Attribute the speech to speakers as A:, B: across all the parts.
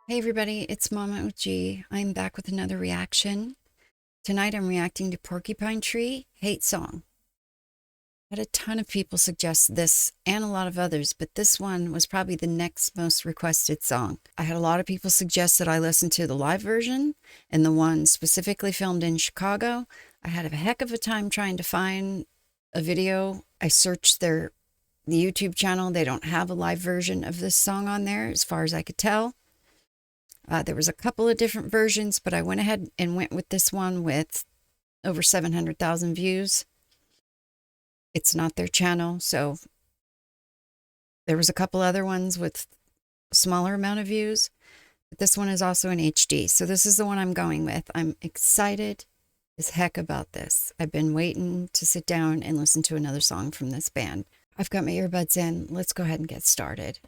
A: Hey everybody, it's MommaOG. I'm back with another reaction. Tonight I'm reacting to Porcupine Tree, Hatesong. I had a ton of people suggest this and a lot of others, but this one was probably the next most requested song. I had a lot of people suggest that I listen to the live version and the one specifically filmed in Chicago. I had a heck of a time trying to find a video. I searched the YouTube channel. They don't have a live version of this song on there as far as I could tell. There was a couple of different versions, but I went ahead and went with this one with over 700,000 views. It's not their channel, so there was a couple other ones with a smaller amount of views. But this one is also in HD, so this is the one I'm going with. I'm excited as heck about this. I've been waiting to sit down and listen to another song from this band. I've got my earbuds in. Let's go ahead and get started.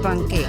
A: Funky.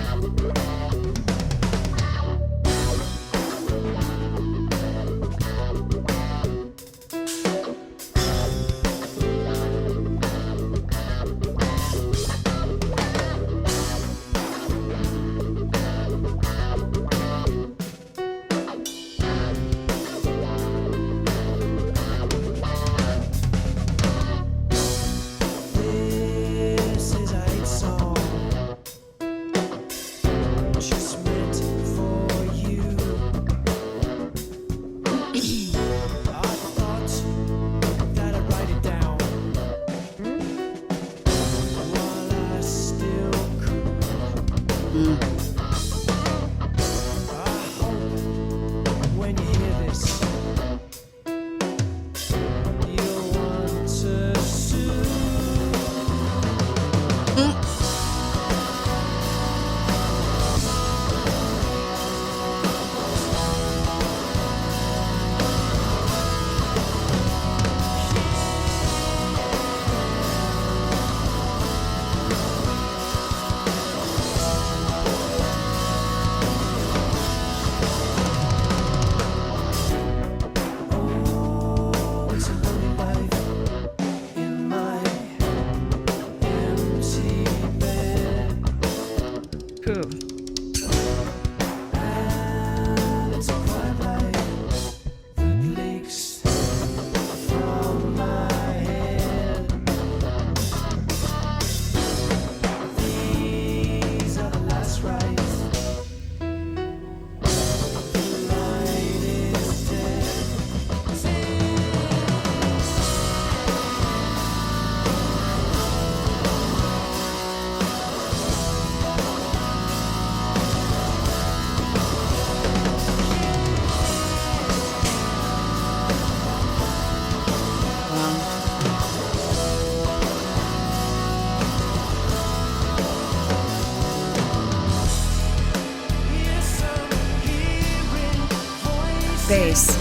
A: Bass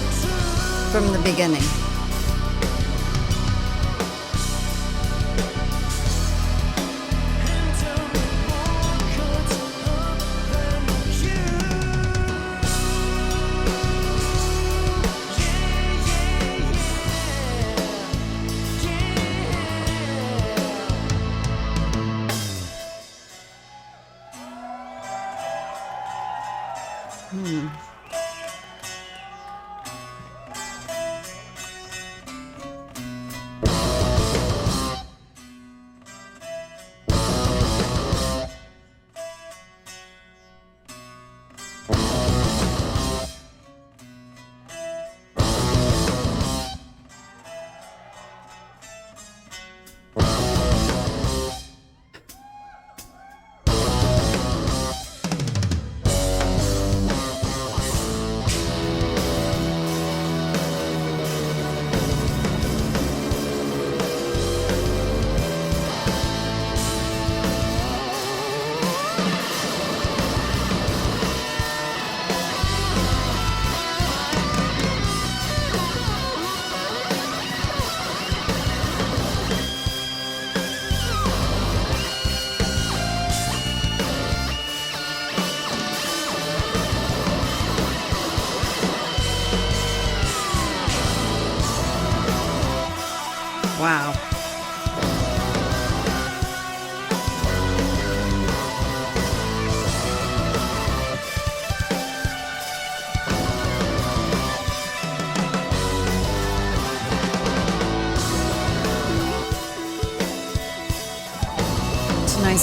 A: from the beginning.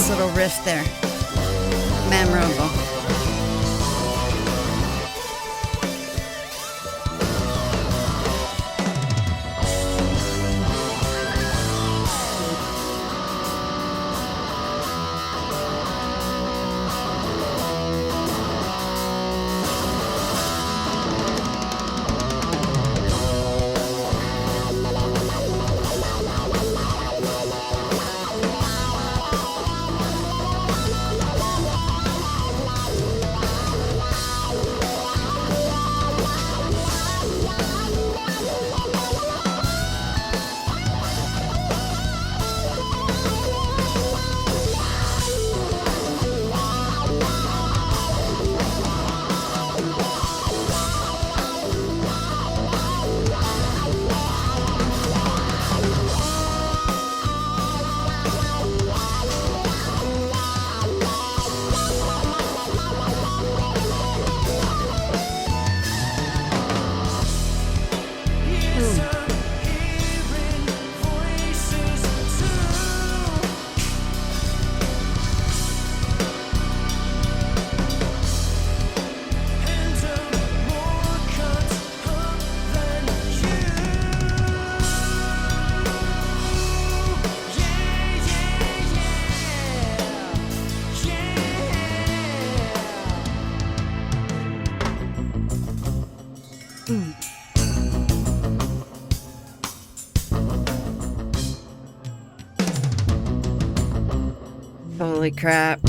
A: Nice little riff there. Memorable. Holy crap.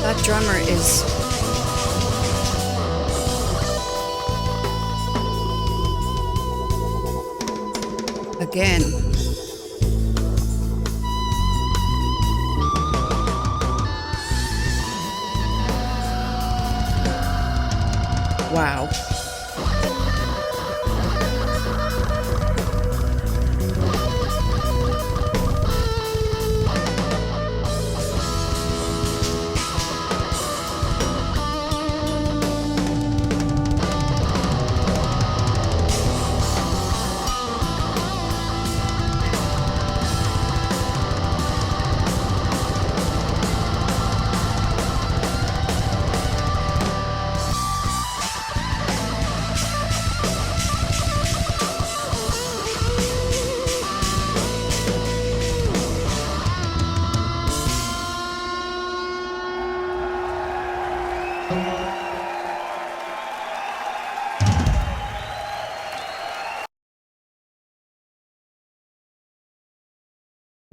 A: That drummer is again. Wow.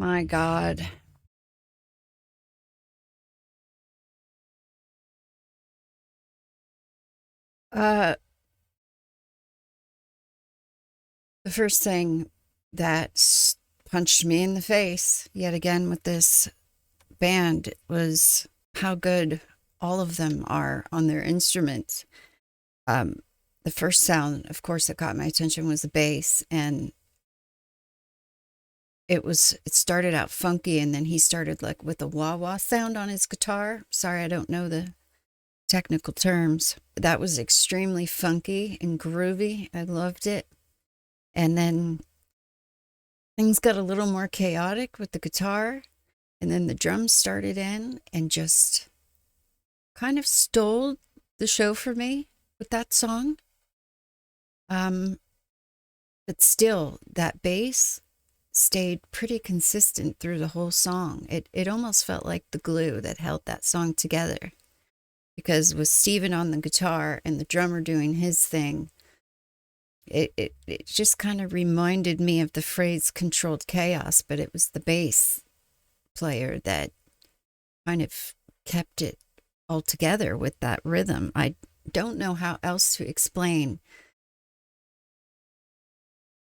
A: My God. Uh, the first thing that punched me in the face yet again with this band was how good all of them are on their instruments. The first sound, of course, that caught my attention was the bass, and it started out funky, and then he started like with a wah-wah sound on his guitar. Sorry, I don't know the technical terms. That was extremely funky and groovy. I loved it. And then things got a little more chaotic with the guitar. And then the drums started in and just kind of stole the show for me with that song. But still, that bass stayed pretty consistent through the whole song. It almost felt like the glue that held that song together. Because with Steven on the guitar and the drummer doing his thing, it just kind of reminded me of the phrase controlled chaos, but it was the bass player that kind of kept it all together with that rhythm. I don't know how else to explain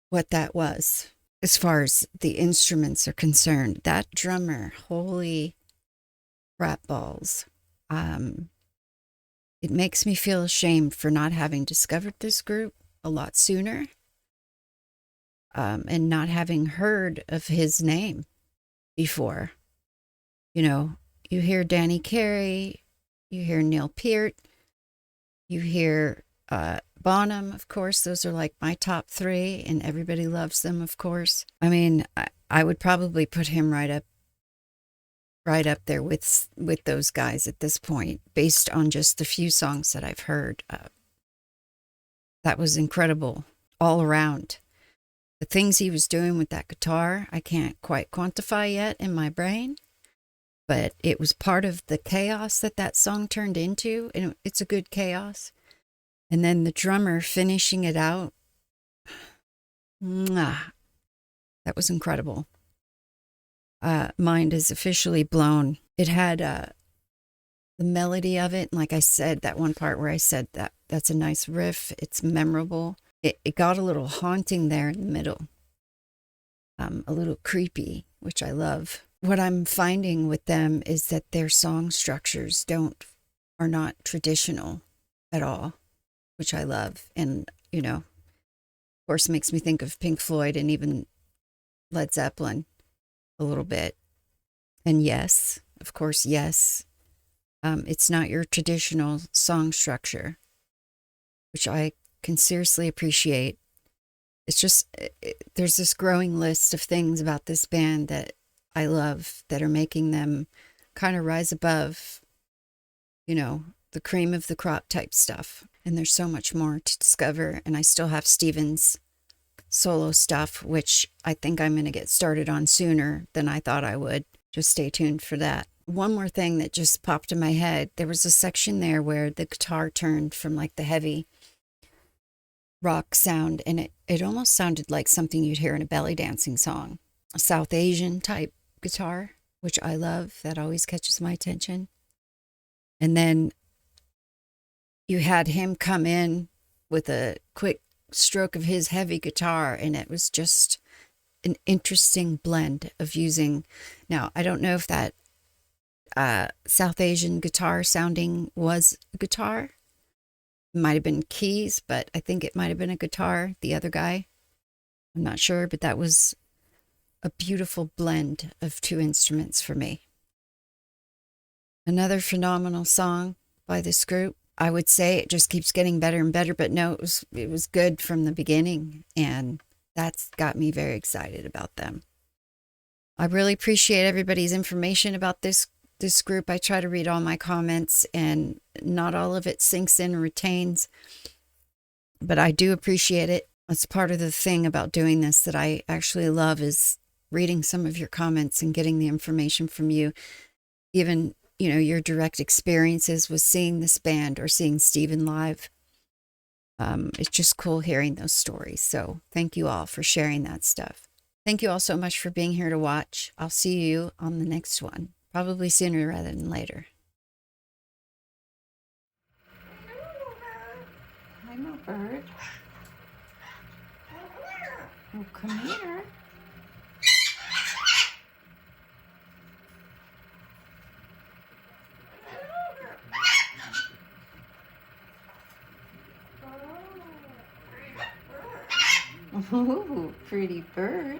A: what that was as far as the instruments are concerned. That drummer, holy crap balls. It makes me feel ashamed for not having discovered this group a lot sooner, and not having heard of his name before. You know, you hear Danny Carey, you hear Neil Peart, you hear Bonham, of course. Those are like my top three, and everybody loves them, of course. I mean, I would probably put him right up there with those guys at this point, based on just the few songs that I've heard. That was incredible all around. The things he was doing with that guitar, I can't quite quantify yet in my brain, but it was part of the chaos that song turned into, and it's a good chaos. And then the drummer finishing it out, that was incredible. Mind is officially blown. It had the melody of it, and like I said, that one part where I said that's a nice riff, it's memorable. It got a little haunting there in the middle, a little creepy, which I love. What I'm finding with them is that their song structures are not traditional at all, which I love. And, you know, of course, makes me think of Pink Floyd and even Led Zeppelin a little bit. And yes, of course, yes, it's not your traditional song structure, which I can seriously appreciate. It's just, there's this growing list of things about this band that I love that are making them kind of rise above, you know, the cream of the crop type stuff. And there's so much more to discover. And I still have Steven's solo stuff, which I think I'm going to get started on sooner than I thought I would. Just stay tuned for that. One more thing that just popped in my head. There was a section there where the guitar turned from like the heavy rock sound, and it almost sounded like something you'd hear in a belly dancing song. A South Asian type guitar, which I love. That always catches my attention. And then you had him come in with a quick stroke of his heavy guitar, and it was just an interesting blend of using. Now, I don't know if that South Asian guitar sounding was a guitar. It might have been keys, but I think it might have been a guitar, the other guy. I'm not sure, but that was a beautiful blend of two instruments for me. Another phenomenal song by this group. I would say it just keeps getting better and better, but no, it was good from the beginning, and that's got me very excited about them. I really appreciate everybody's information about this group. I try to read all my comments, and not all of it sinks in and retains, but I do appreciate it. That's part of the thing about doing this that I actually love, is reading some of your comments and getting the information from you. Even, you know, your direct experiences with seeing this band or seeing Steven live. It's just cool hearing those stories. So thank you all for sharing that stuff. Thank you all so much for being here to watch. I'll see you on the next one, probably sooner rather than later. I'm a bird. Oh, come here. Ooh, pretty bird.